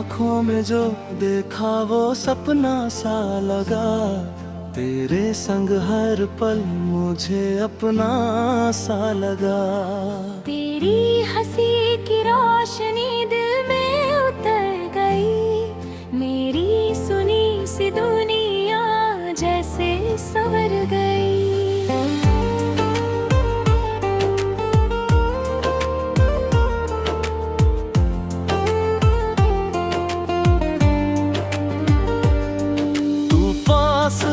आँखों में जो देखा वो सपना सा लगा। तेरे संग हर पल मुझे अपना सा लगा। तेरी हंसी की रोशनी दिल में उतर गई। मेरी सुनी सी दुनिया जैसे संवर गई।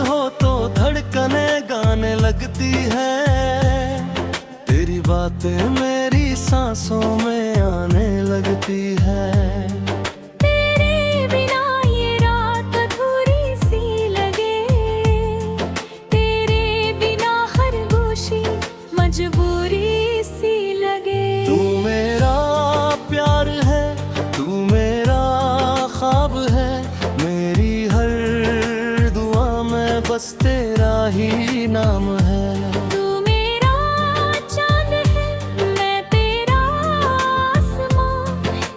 हो तो धड़कने गाने लगती है। तेरी बातें मेरी सांसों में आने लगती है। तेरे बिना ये रात अधूरी सी लगे। तेरे बिना हर खुशी मजबूरी सी लगे। तू मेरा प्यार है, तू मेरा ख्वाब है। मेरी हर बस तेरा ही नाम है। तू मेरा चांद है, मैं तेरा आसमां।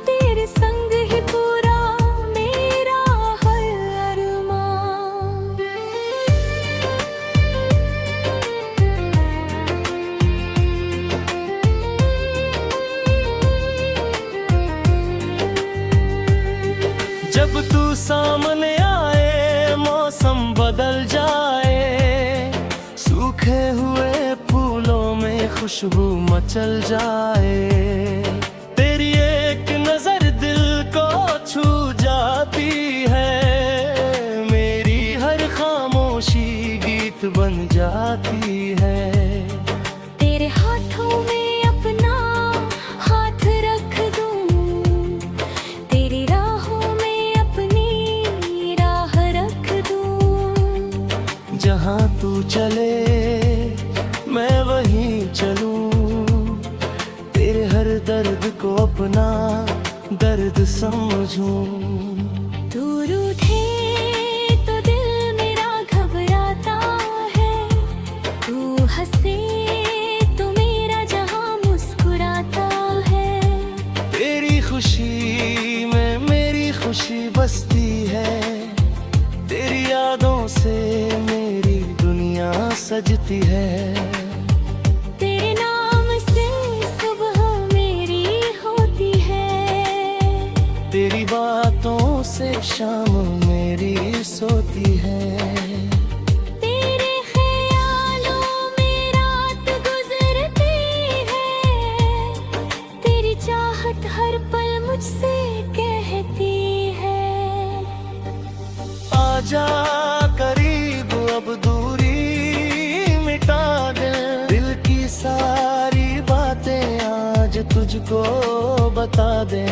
तेरे संग ही पूरा मेरा हर अरमां। जब तू सामने आए मौसम बदल जाए। सूखे हुए फूलों में खुशबू मचल जाए। तेरी एक नजर दिल को छू जाती है। मेरी हर खामोशी गीत बन जाती है। तेरे हाथों में अपना हाथ रख दूं। तेरी राहों में अपनी राह रख दूं। जहाँ तू चले मैं वहीं चलूं। तेरे हर दर्द को अपना दर्द समझूं। तू रूठे तो दिल मेरा घबराता है। तू हंसे तो मेरा जहां मुस्कुराता है। तेरी खुशी में मेरी खुशी बसती है। तेरी यादों से मेरी दुनिया सजती है। तेरे नाम से सुबह मेरी होती है। तेरी बातों से शाम मेरी सोती है। तेरे ख्यालों में रात गुजरती है। तेरी चाहत हर पल मुझसे कहती है। आजा करीब अब दूरी मिटा दे। दिल की सारी बातें आज तुझको बता दे।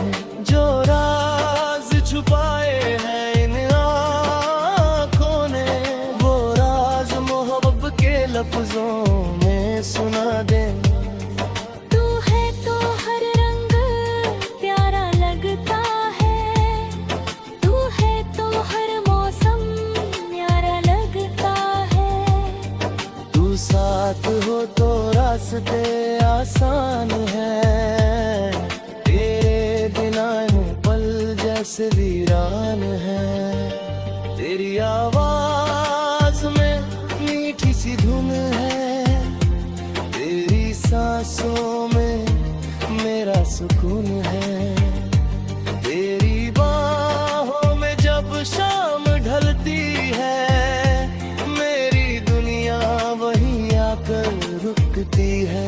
जो राज छुपाए हैं इन आँखों ने, वो राज मोहब्बत के लफ्जों में सुना दे। तू है तो हर रंग प्यारा लगता है। तू है तो हर मौसम न्यारा लगता है। तू साथ हो तो रास्ते आसान है। तेरे बिना यूं पल जैसे वीरान है। तेरी आवाज में मीठी सी धुन है। तेरी सांसों में मेरा सुकून है। तेरी बाहों में जब शाम ढलती है। मेरी दुनिया वहीं आकर रुकती है।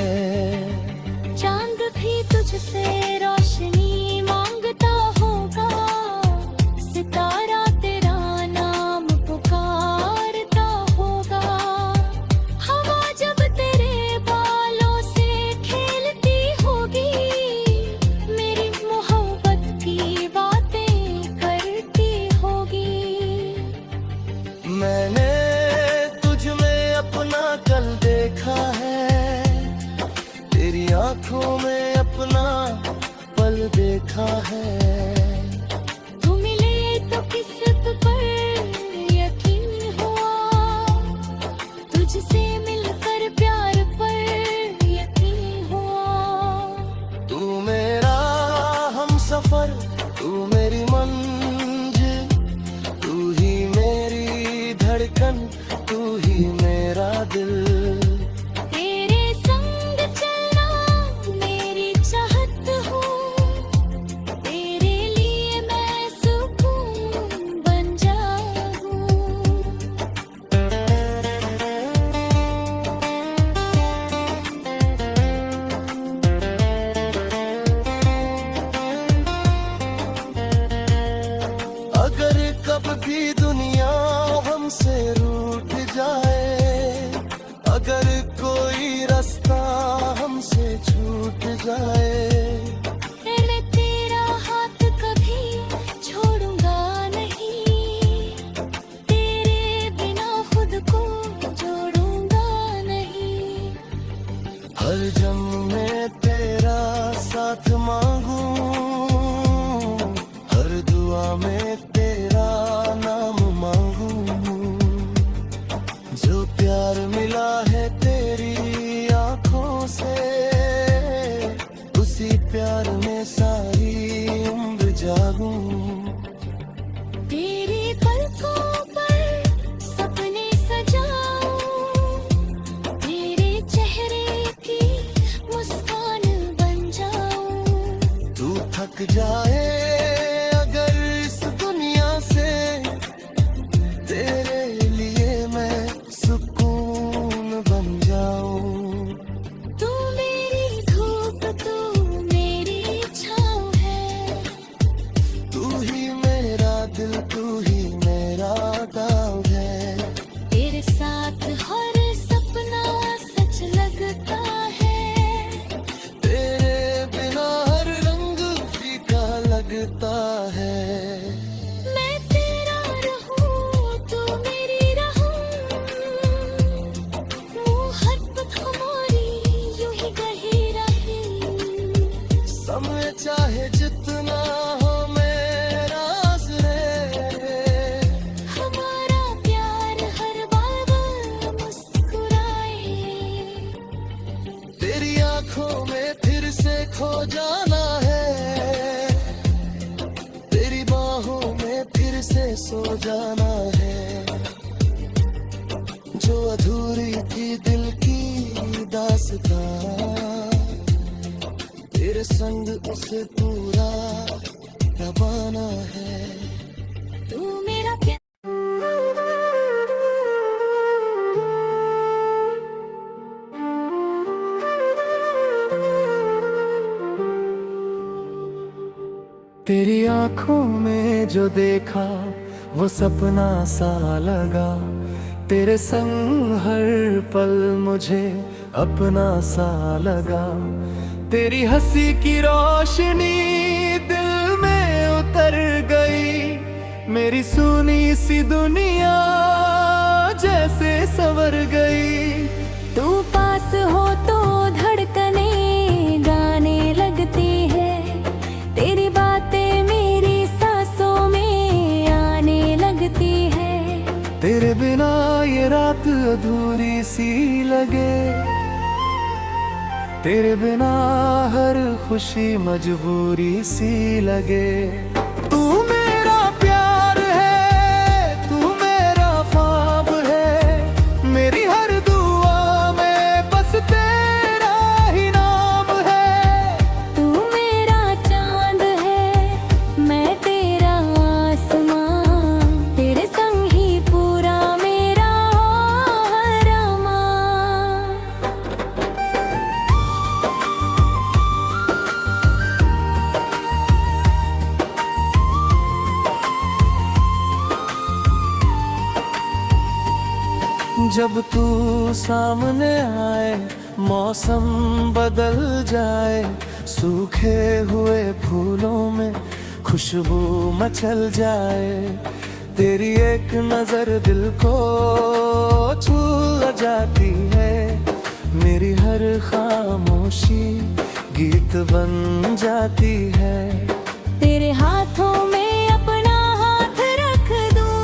चांद भी तुझसे रोशनी मांगता होगा। सितारा तेरा नाम पुकारता होगा। हवा जब तेरे बालों से खेलती होगी। मेरी मोहब्बत की बातें करती होगी। मैंने तुझ में अपना कल देखा है। तेरी आंखों में अपना पल देखा है। तू मिले तो किस्मत पर यकीन हुआ। तुझसे मिलकर प्यार पर यकीन हुआ। तू मेरा हमसफर, तू मेरी मंजिल धड़कन, तू ही मेरा दिल। तेरे संग चलना मेरी चाहत हो, तेरे लिए मैं सुकून बन जाऊं। अगर कब भी दुनिया हमसे रूठ जाए, अगर कोई रास्ता हमसे छूट जाए, मैं तेरा हाथ कभी छोड़ूंगा नहीं, तेरे बिना खुद को जोड़ूंगा नहीं। हर जन्म में तेरा साथ मांगू, हर दुआ में तेरा नाम मांगू। जो प्यार मिला है तेरी आंखों से, उसी प्यार में सारी उम्र जागूं। तेरी पलकों पर सपने सजाऊं, तेरे चेहरे की मुस्कान बन जाऊं। तू थक जाए अगर इस दुनिया से, तेरे लिए मैं सुकून बन जाऊं। तू मेरी धूप, तू मेरी छाँव है, तू ही मेरा दिल, तू ही मेरा गाँव है। तेरे साथ हर सपना सच लगता है, तेरे बिना हर रंग फीका लगता है। मैं तेरा रहूं, तू मेरी रहूं, मोहब्बत हमारी यूं ही गही रहे। समय चाहे जितना हो मेरा आसरे, हमारा प्यार हर बार मुस्कुराए। तेरी आंखों में फिर से खो जाना है, तेरी बाहों में फिर से सो जाना है। जो अधूरी थी दिल की दास्तां, तेरे संग उसे पूरा रवाना है। तू मेरा प्यार तेरी आंखों में जो देखा वो सपना सा लगा, तेरे संग हर पल मुझे अपना सा लगा। तेरी हंसी की रोशनी दिल में उतर गई, मेरी सुनी सी दुनिया जैसे संवर गई। तू पास हो तो धड़कने गाने लगती है, तेरी बातें मेरी सांसों में आने लगती है। तेरे बिना ये रात अधूरी सी लगे, तेरे बिना हर खुशी मजबूरी सी लगे। तू मेरा प्यार है, तू मेरा ख्वाब है, मेरी हर दुआ में बस तेरा ही नाम है। तू मेरा चांद है, मैं तेरा आसमां, तेरे संग ही पूरा मेरा हर अरमान। जब तू सामने आए मौसम बदल जाए, सूखे हुए फूलों में खुशबू मचल जाए। तेरी एक नजर दिल को छू जाती है, मेरी हर खामोशी गीत बन जाती है। तेरे हाथों में अपना हाथ रख दूं,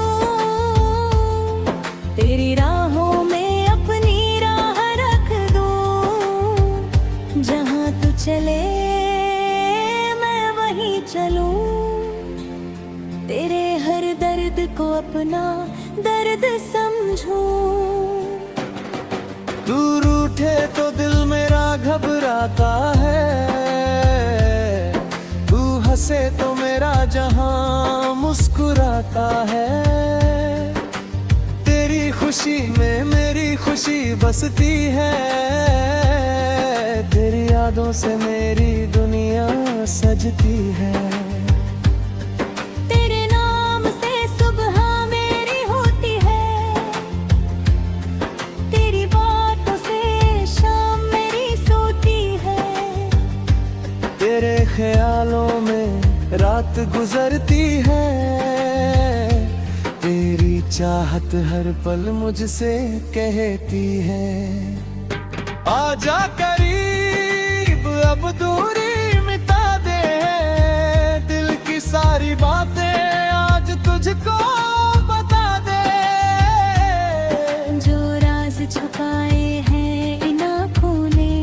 तेरी राहों में अपनी राह रख दूं। जहाँ तू चले मैं वहीं चलूं, तेरे हर दर्द को अपना दर्द समझूं। तू रूठे तो दिल मेरा घबराता है, तू हंसे तो मेरा जहां मुस्कुराता है। तेरी खुशी में मेरी खुशी बसती है, तेरी यादों से मेरी दुनिया सजती है। तेरे नाम से सुबह मेरी होती है, तेरी बातों से शाम मेरी सोती है। तेरे ख्यालों में रात गुजरती है, तेरी चाहत हर पल मुझसे कहती है। आजा करीब अब दूरी मिटा दे, दिल की सारी बातें आज तुझको बता दे। जो राज छुपाए हैं इन आँखों ने,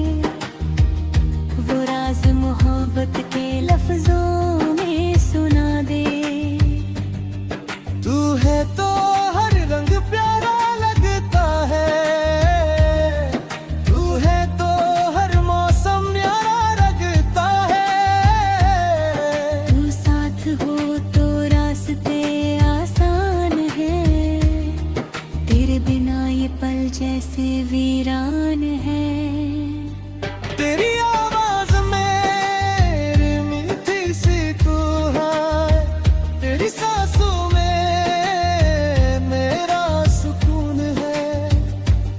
वो राज मोहब्बत के लफ्जों में सुना दे। तू है तो हर रंग प्यारा लगता है, तू है तो हर मौसम न्यारा लगता है। तू साथ हो तो रास्ते आसान है, तेरे बिना ये पल जैसे वीरान है। तेरी आवाज मेरी मीठी सी तू है, तेरी सांसों में मेरा सुकून है।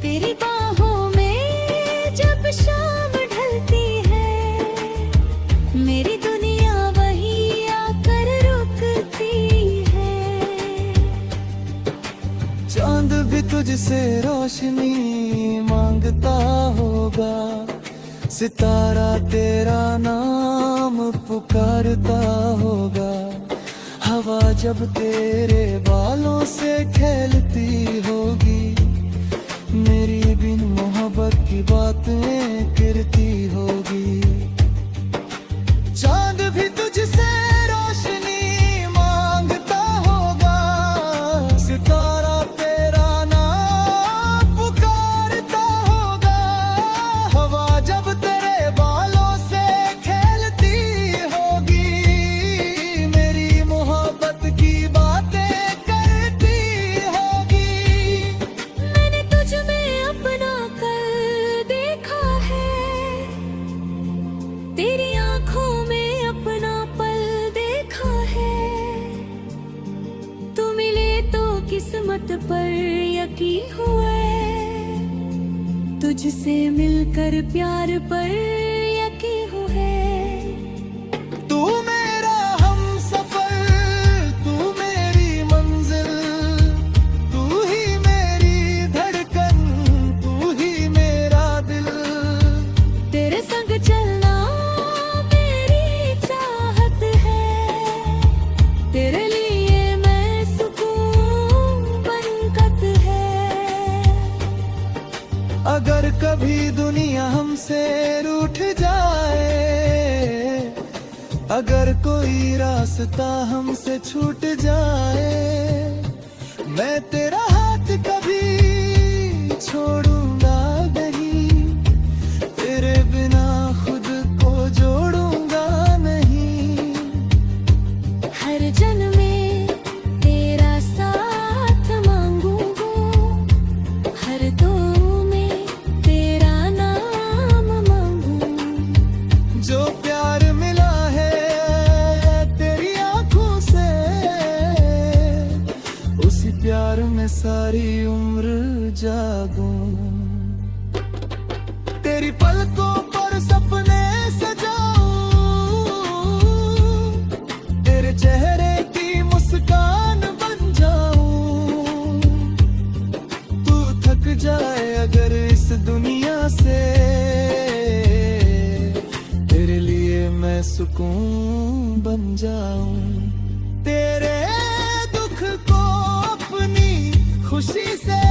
तेरी बाहों में जब शाम ढलती है, मेरी दुनिया वहीं आकर रुकती है। चांद भी तुझसे रोशनी मांगता होगा, सितारा तेरा नाम पुकारता होगा। हवा जब तेरे बालों से खेलती होगी, मेरी बिन मोहब्बत की बातें करती होगी। चांद भी तुझसे रोशनी मांगता होगा, सितारा तेरा नाम पुकारता होगा। हवा जब तेरे बालों से खेलती होगी, मेरी मोहब्बत की बातें करती होगी। मैंने तुझ में अपना कल देखा है, तेरी आंखों में अपना पल देखा है। तू मिले तो किस्मत पर यकीन हुए, तुझसे मिलकर प्यार पर यकीन हुए। तू मेरा हमसफर, तू मेरी मंजिल, तू ही मेरी धड़कन, तू ही मेरा दिल। तेरे संग चलना मेरी चाहत है, तेरे लिए मैं सुकून बनकत है। अगर कभी दुनिया हमसे रूठ जाए, अगर कोई रास्ता हमसे छूट जाए, मैं तेरा हाथ कभी छोड़ूंगा नहीं, तेरे बिना खुद को जोड़ूंगा नहीं। हर जन्म में तेरा साथ मांगूंगा, हर दुआ में तेरा नाम मांगूं। जो प्यार मिला है तेरी आंखों से, उसी प्यार में सारी उम्र जागूं। तेरी पलकों पर सपने सजाऊं, तेरे चेहरे की मुस्कान बन जाऊं। तू थक जाए अगर इस दुनिया से, तेरे लिए मैं सुकून बन जाऊं। तेरे दुख को अपनी खुशी से